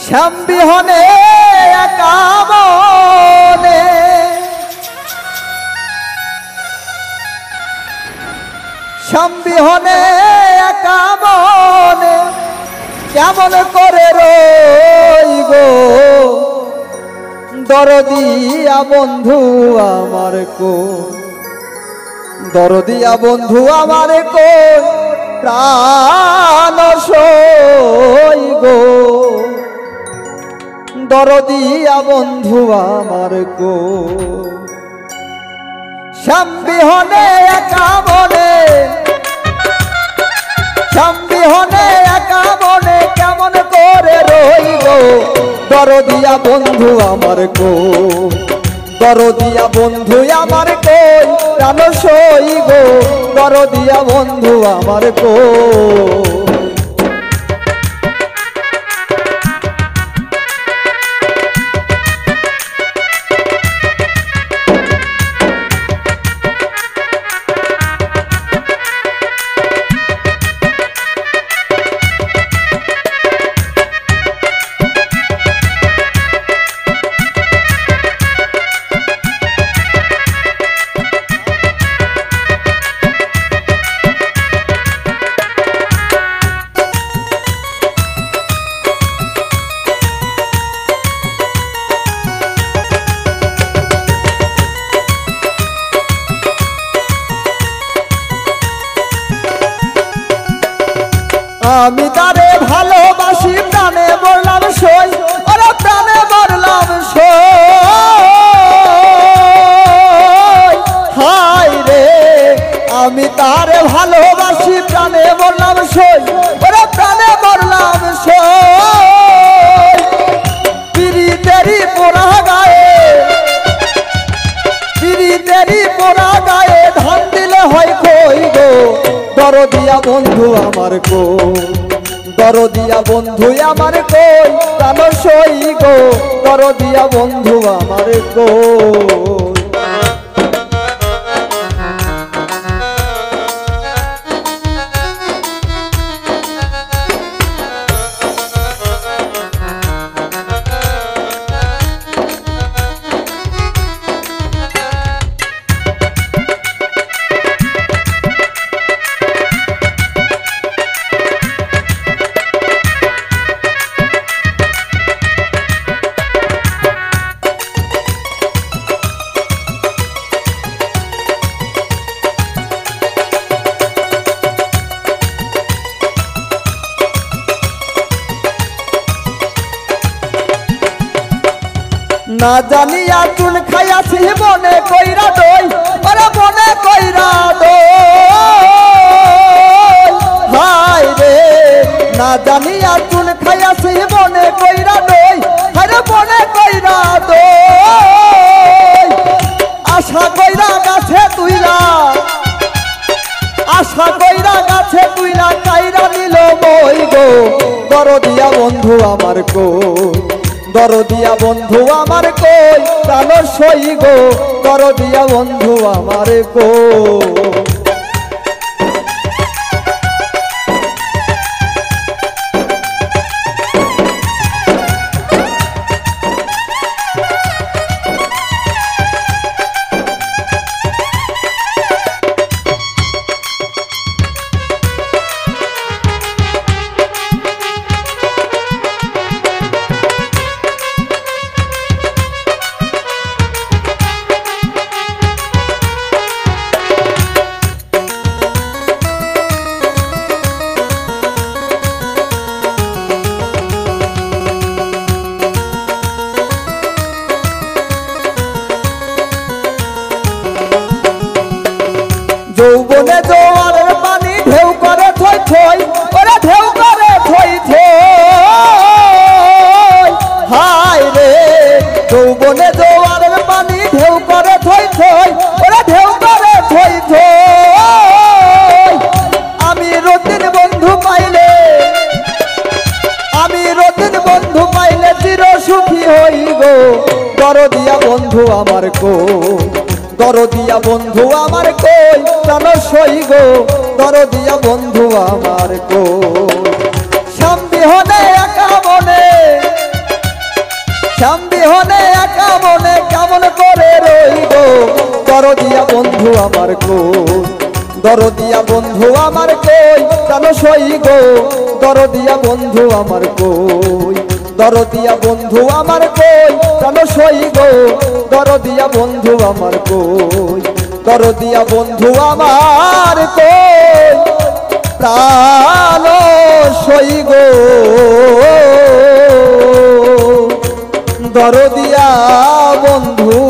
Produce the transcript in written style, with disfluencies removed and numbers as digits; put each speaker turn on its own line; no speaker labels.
শ্যাম বিহনে একা মনে শ্যাম বিহনে একা মনে কেমন করে রইব দরদিয়া বন্ধু আমার কো দরদিয়া বন্ধু আমার কো প্রাণ সইব দরদিয়া বন্ধু আমার কো শ্যাম বিহনে একা মনে শ্যাম বিহনে একা মনে কেমন করে রইব দরদিয়া বন্ধু আমার কো দরদিয়া বন্ধু আমার কো প্রাণ সইব দরদিয়া বন্ধু আমার কো আমি তারে ভালোবাসি প্রাণে মরলাম সই ওরে প্রাণে মরলাম সই হায় রে আমি তারে ভালোবাসি প্রাণে মরলাম সই ওরে প্রাণে মরলাম সই পিরিতেরি পোড়া গায়ে পিরিতেরি পোড়া গায়ে ধান দিলে হয় কই গো দরদিয়া বন্ধু আমার কো দরদিয়া বন্ধু আমার কই প্রাণ সই গো দরদিয়া বন্ধু আমার কো না জানিয়া চুল খাইয়াছি মনে কইরা দই ওরে মনে কইরা দই হায় রে না জানিয়া চুল খাইয়াছি মনে কইরা দই আরে মনে কইরা দই আশা কইরা গাছে তুইলা আশা কইরা গাছে তুইলা কাইরা নিল মই গো দরদিয়া বন্ধু আমার কো দরদিয়া বন্ধু আমার কই প্রাণ সই গো দরদিয়া বন্ধু আমার কো যৌবনে জোয়ারের পানি ঢেউ করে থই থই ওরে ঢেউ করে থই থই হায় রে যৌবনে জোয়ারের পানি ঢেউ করে থই থই ওরে ঢেউ করে থই থই আমি রতিন বন্ধু পাইলে চির সুখী হই গো দরদিয়া বন্ধু আমার কো দরদিয়া বন্ধু আমার কই প্রাণ সই গো দরদিয়া বন্ধু আমার কই শ্যামবিহনে একা মনে শ্যামবিহনে একা মনে কেমন করে রই গো দরদিয়া বন্ধু আমার কই দরদিয়া বন্ধু আমার কই প্রাণ সই গো দরদিয়া বন্ধু আমার কই দরদিয়া বন্ধু আমার কই প্রাণ সই গো দরদিয়া বন্ধু আমার কই দরদিয়া বন্ধু আমার কই প্রাণ সই গো দরদিয়া বন্ধু